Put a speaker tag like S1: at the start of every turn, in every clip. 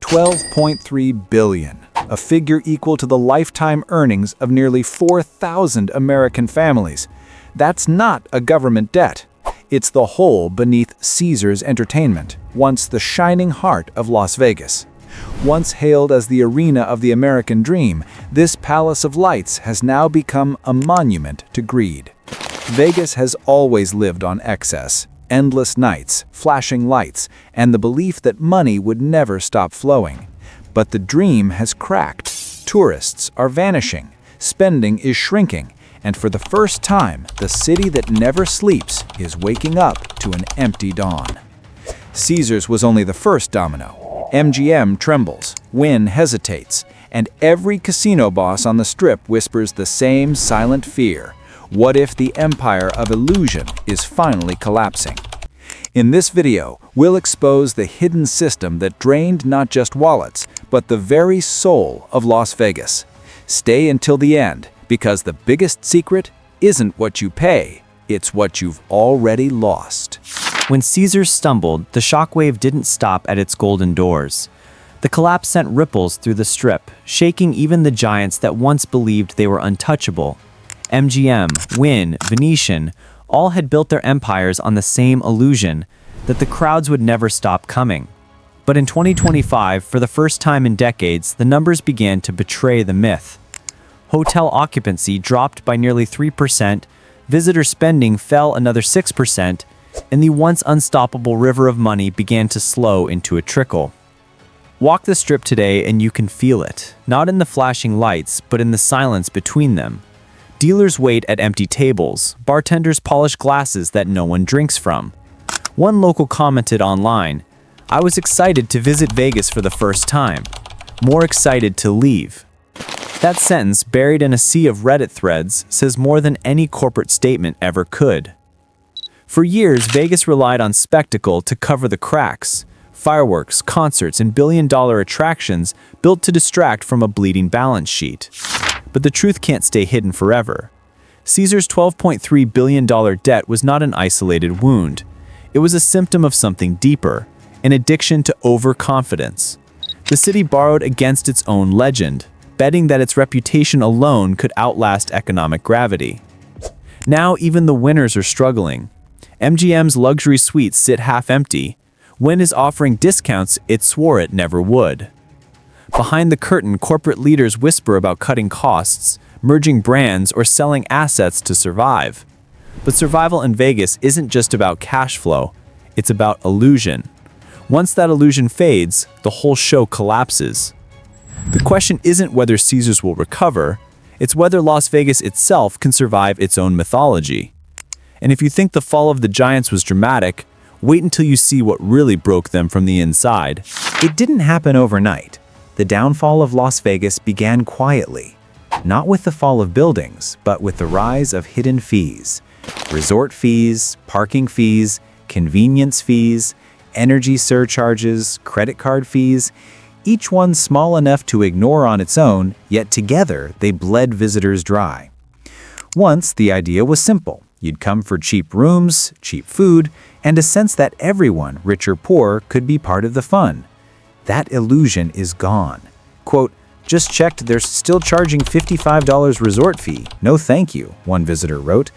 S1: $12.3 billion, a figure equal to the lifetime earnings of nearly 4,000 American families. That's not a government debt. It's the hole beneath Caesars Entertainment, once the shining heart of Las Vegas. Once hailed as the arena of the American dream, this palace of lights has now become a monument to greed. Vegas has always lived on excess, endless nights, flashing lights, and the belief that money would never stop flowing. But the dream has cracked. Tourists are vanishing, spending is shrinking, and for the first time, the city that never sleeps is waking up to an empty dawn. Caesars was only the first domino. MGM trembles, Wynn hesitates, and every casino boss on the Strip whispers the same silent fear. What if the empire of illusion is finally collapsing? In this video, we'll expose the hidden system that drained not just wallets, but the very soul of Las Vegas. Stay until the end, because the biggest secret isn't what you pay, it's what you've already lost.
S2: When Caesars stumbled, the shockwave didn't stop at its golden doors. The collapse sent ripples through the Strip, shaking even the giants that once believed they were untouchable. MGM, Wynn, Venetian, all had built their empires on the same illusion that the crowds would never stop coming. But in 2025, for the first time in decades, the numbers began to betray the myth. Hotel occupancy dropped by nearly 3%, visitor spending fell another 6%, and the once unstoppable river of money began to slow into a trickle. Walk the Strip today and you can feel it, not in the flashing lights, but in the silence between them. Dealers wait at empty tables, bartenders polish glasses that no one drinks from. One local commented online, "I was excited to visit Vegas for the first time, more excited to leave." That sentence, buried in a sea of Reddit threads, says more than any corporate statement ever could. For years, Vegas relied on spectacle to cover the cracks. Fireworks, concerts, and billion-dollar attractions built to distract from a bleeding balance sheet. But the truth can't stay hidden forever. Caesar's $12.3 billion debt was not an isolated wound. It was a symptom of something deeper, an addiction to overconfidence. The city borrowed against its own legend, betting that its reputation alone could outlast economic gravity. Now even the winners are struggling. MGM's luxury suites sit half empty. Wynn is offering discounts it swore it never would. Behind the curtain, corporate leaders whisper about cutting costs, merging brands, or selling assets to survive. But survival in Vegas isn't just about cash flow, it's about illusion. Once that illusion fades, the whole show collapses. The question isn't whether Caesars will recover, it's whether Las Vegas itself can survive its own mythology. And if you think the fall of the giants was dramatic, wait until you see what really broke them from the inside.
S1: It didn't happen overnight. The downfall of Las Vegas began quietly, not with the fall of buildings, but with the rise of hidden fees. Resort fees, parking fees, convenience fees, energy surcharges, credit card fees, each one small enough to ignore on its own, yet together they bled visitors dry. Once, the idea was simple. You'd come for cheap rooms, cheap food, and a sense that everyone, rich or poor, could be part of the fun. That illusion is gone. Quote, "Just checked, they're still charging $55 resort fee. No thank you," one visitor wrote.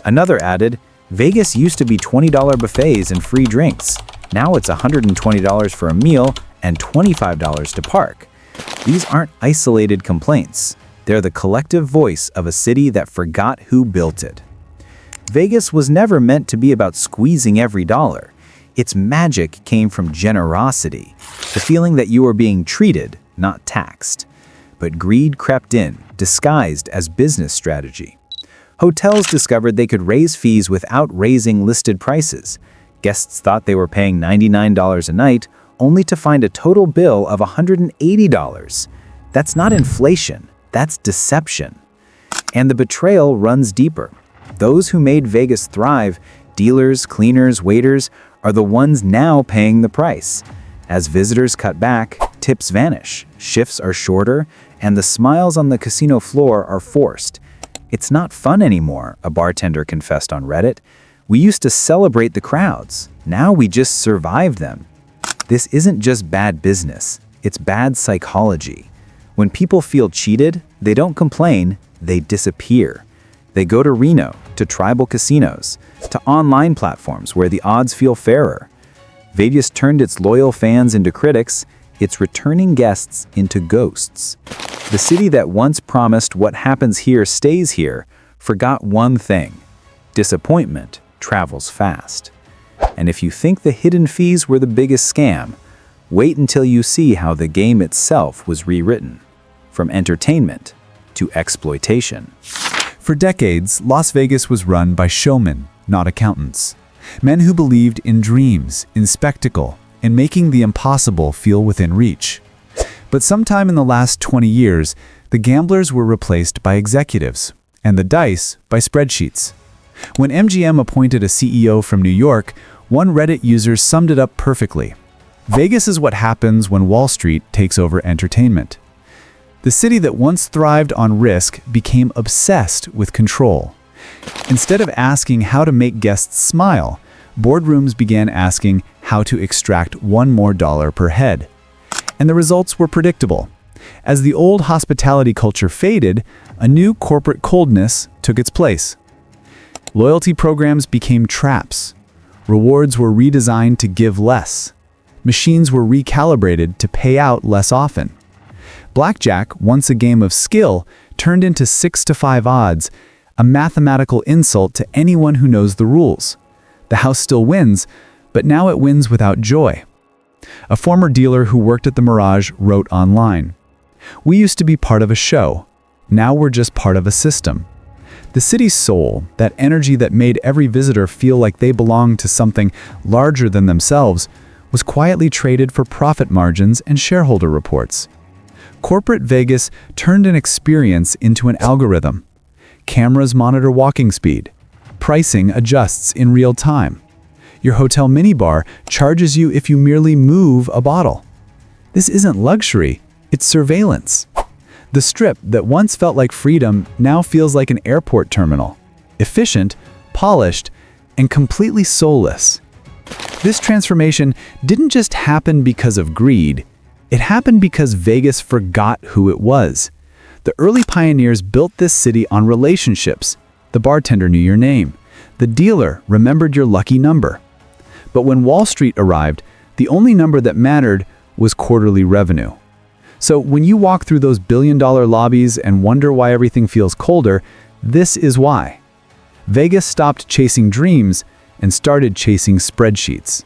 S1: Another added, "Vegas used to be $20 buffets and free drinks. Now it's $120 for a meal and $25 to park." These aren't isolated complaints. They're the collective voice of a city that forgot who built it. Vegas was never meant to be about squeezing every dollar. Its magic came from generosity, the feeling that you were being treated, not taxed. But greed crept in, disguised as business strategy. Hotels discovered they could raise fees without raising listed prices. Guests thought they were paying $99 a night, only to find a total bill of $180. That's not inflation, that's deception. And the betrayal runs deeper. Those who made Vegas thrive, dealers, cleaners, waiters, are the ones now paying the price. As visitors cut back, tips vanish, shifts are shorter, and the smiles on the casino floor are forced. It's not fun anymore, a bartender confessed on Reddit. We used to celebrate the crowds. Now we just survive them. This isn't just bad business. It's bad psychology. When people feel cheated, they don't complain, they disappear. They go to Reno, to tribal casinos, to online platforms where the odds feel fairer. Vegas turned its loyal fans into critics, its returning guests into ghosts. The city that once promised what happens here stays here forgot one thing: disappointment travels fast. And if you think the hidden fees were the biggest scam, wait until you see how the game itself was rewritten, from entertainment to exploitation.
S3: For decades, Las Vegas was run by showmen, not accountants. Men who believed in dreams, in spectacle, in making the impossible feel within reach. But sometime in the last 20 years, the gamblers were replaced by executives, and the dice by spreadsheets. When MGM appointed a CEO from New York, one Reddit user summed it up perfectly. Vegas is what happens when Wall Street takes over entertainment. The city that once thrived on risk became obsessed with control. Instead of asking how to make guests smile, boardrooms began asking how to extract one more dollar per head. And the results were predictable. As the old hospitality culture faded, a new corporate coldness took its place. Loyalty programs became traps. Rewards were redesigned to give less. Machines were recalibrated to pay out less often. Blackjack, once a game of skill, turned into 6-to-5 odds, a mathematical insult to anyone who knows the rules. The house still wins, but now it wins without joy. A former dealer who worked at the Mirage wrote online, "We used to be part of a show. Now we're just part of a system." The city's soul, that energy that made every visitor feel like they belonged to something larger than themselves, was quietly traded for profit margins and shareholder reports. Corporate Vegas turned an experience into an algorithm. Cameras monitor walking speed. Pricing adjusts in real time. Your hotel minibar charges you if you merely move a bottle. This isn't luxury, it's surveillance. The Strip that once felt like freedom now feels like an airport terminal. Efficient, polished, and completely soulless. This transformation didn't just happen because of greed. It happened because Vegas forgot who it was. The early pioneers built this city on relationships. The bartender knew your name. The dealer remembered your lucky number. But when Wall Street arrived, the only number that mattered was quarterly revenue. So when you walk through those billion-dollar lobbies and wonder why everything feels colder, this is why. Vegas stopped chasing dreams and started chasing spreadsheets.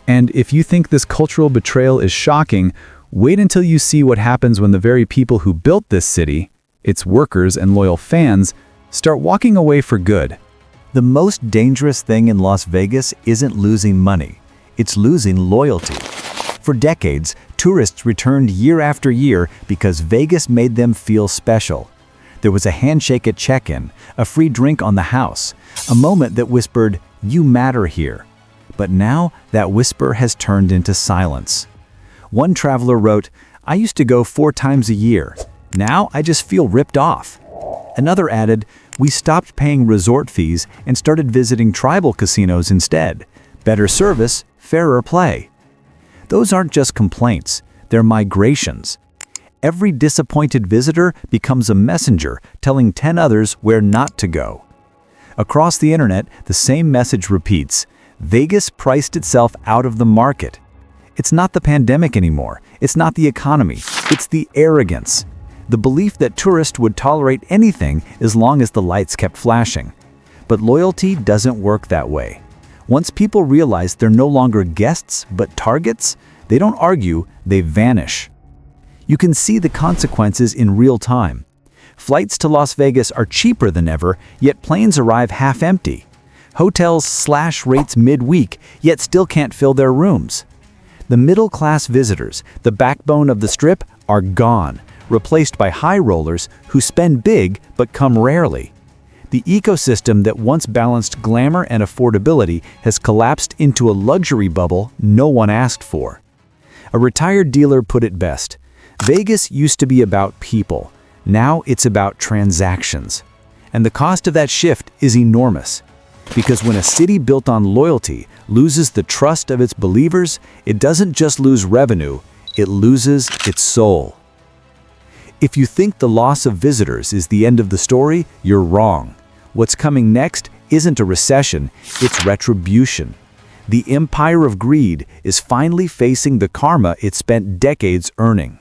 S3: And if you think this cultural betrayal is shocking, wait until you see what happens when the very people who built this city, its workers and loyal fans, start walking away for good.
S1: The most dangerous thing in Las Vegas isn't losing money, it's losing loyalty. For decades, tourists returned year after year because Vegas made them feel special. There was a handshake at check-in, a free drink on the house, a moment that whispered, "You matter here." But now that whisper has turned into silence. One traveler wrote, "I used to go 4 times a year. Now I just feel ripped off." Another added, "We stopped paying resort fees and started visiting tribal casinos instead. Better service, fairer play." Those aren't just complaints, they're migrations. Every disappointed visitor becomes a messenger telling 10 others where not to go. Across the internet, the same message repeats. Vegas priced itself out of the market. It's not the pandemic anymore. It's not the economy. It's the arrogance. The belief that tourists would tolerate anything as long as the lights kept flashing. But loyalty doesn't work that way. Once people realize they're no longer guests but targets, they don't argue, they vanish. You can see the consequences in real time. Flights to Las Vegas are cheaper than ever, yet planes arrive half empty. Hotels slash rates midweek, yet still can't fill their rooms. The middle-class visitors, the backbone of the Strip, are gone, replaced by high rollers who spend big but come rarely. The ecosystem that once balanced glamour and affordability has collapsed into a luxury bubble no one asked for. A retired dealer put it best. Vegas used to be about people. Now it's about transactions. And the cost of that shift is enormous. Because when a city built on loyalty loses the trust of its believers, it doesn't just lose revenue,
S3: it loses its soul. If you think the loss of visitors is the end of the story, you're wrong. What's coming next isn't a recession, it's retribution. The empire of greed is finally facing the karma it spent decades earning.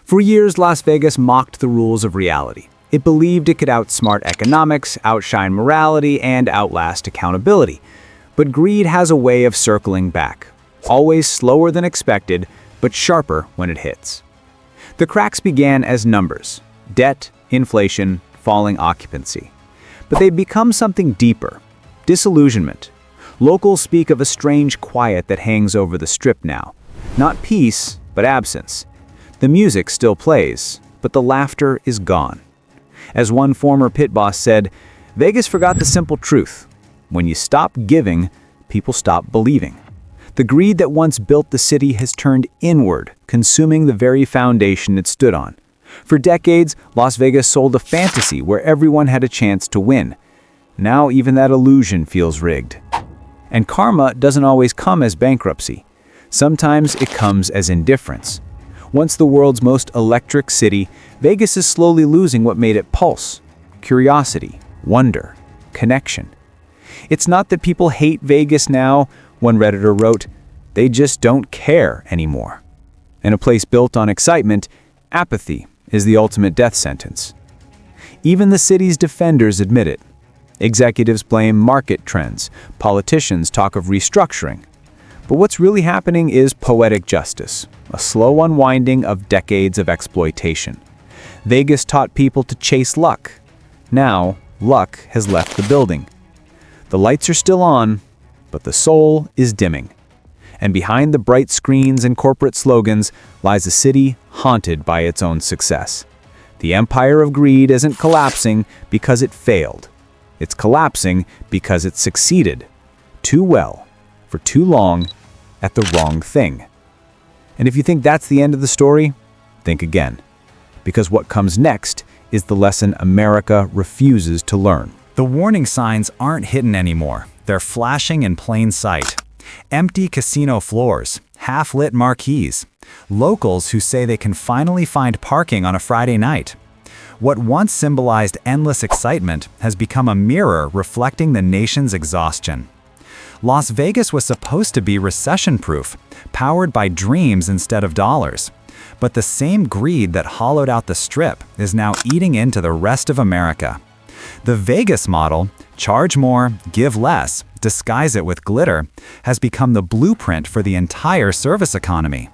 S1: For years, Las Vegas mocked the rules of reality. It believed it could outsmart economics, outshine morality, and outlast accountability. But greed has a way of circling back. Always slower than expected, but sharper when it hits. The cracks began as numbers: debt, inflation, falling occupancy. But they've become something deeper: disillusionment. Locals speak of a strange quiet that hangs over the Strip now. Not peace, but absence. The music still plays, but the laughter is gone. As one former pit boss said, Vegas forgot the simple truth. When you stop giving, people stop believing. The greed that once built the city has turned inward, consuming the very foundation it stood on. For decades, Las Vegas sold a fantasy where everyone had a chance to win. Now even that illusion feels rigged. And karma doesn't always come as bankruptcy. Sometimes it comes as indifference. Once the world's most electric city, Vegas is slowly losing what made it pulse: curiosity, wonder, connection. It's not that people hate Vegas now. One Redditor wrote, they just don't care anymore. In a place built on excitement, apathy is the ultimate death sentence. Even the city's defenders admit it. Executives blame market trends. Politicians talk of restructuring. But what's really happening is poetic justice, a slow unwinding of decades of exploitation. Vegas taught people to chase luck. Now, luck has left the building. The lights are still on, but the soul is dimming. And behind the bright screens and corporate slogans lies a city haunted by its own success. The empire of greed isn't collapsing because it failed. It's collapsing because it succeeded too well, for too long, at the wrong thing. And if you think that's the end of the story, think again. Because what comes next is the lesson America refuses to learn.
S4: The warning signs aren't hidden anymore. They're flashing in plain sight. Empty casino floors, half-lit marquees, locals who say they can finally find parking on a Friday night. What once symbolized endless excitement has become a mirror reflecting the nation's exhaustion. Las Vegas was supposed to be recession-proof, powered by dreams instead of dollars. But the same greed that hollowed out the Strip is now eating into the rest of America. The Vegas model, charge more, give less, disguise it with glitter, has become the blueprint for the entire service economy.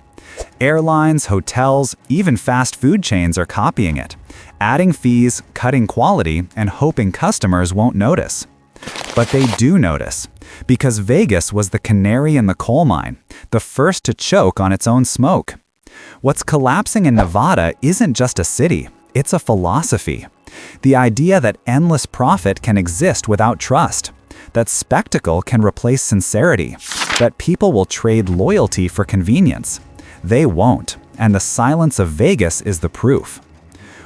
S4: Airlines, hotels, even fast food chains are copying it, adding fees, cutting quality, and hoping customers won't notice. But they do notice, because Vegas was the canary in the coal mine, the first to choke on its own smoke. What's collapsing in Nevada isn't just a city, it's a philosophy. The idea that endless profit can exist without trust, that spectacle can replace sincerity, that people will trade loyalty for convenience. They won't, and the silence of Vegas is the proof.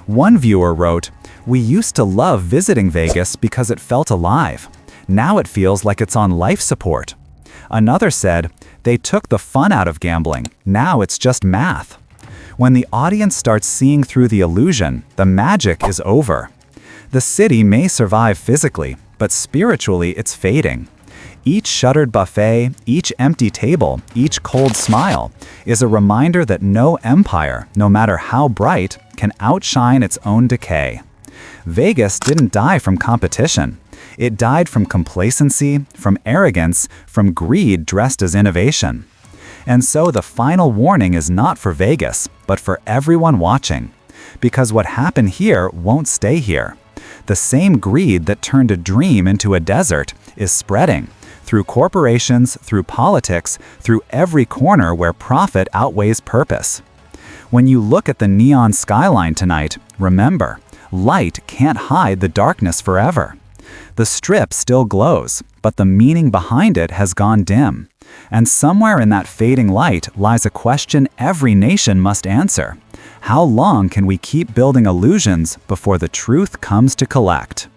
S4: One viewer wrote, "We used to love visiting Vegas because it felt alive. Now it feels like it's on life support." Another said, "They took the fun out of gambling. Now it's just math." When the audience starts seeing through the illusion, the magic is over. The city may survive physically, but spiritually it's fading. Each shuttered buffet, each empty table, each cold smile is a reminder that no empire, no matter how bright, can outshine its own decay. Vegas didn't die from competition. It died from complacency, from arrogance, from greed dressed as innovation. And so the final warning is not for Vegas, but for everyone watching. Because what happened here won't stay here. The same greed that turned a dream into a desert is spreading through corporations, through politics, through every corner where profit outweighs purpose. When you look at the neon skyline tonight, remember, light can't hide the darkness forever. The Strip still glows, but the meaning behind it has gone dim. And somewhere in that fading light lies a question every nation must answer. How long can we keep building illusions before the truth comes to collect?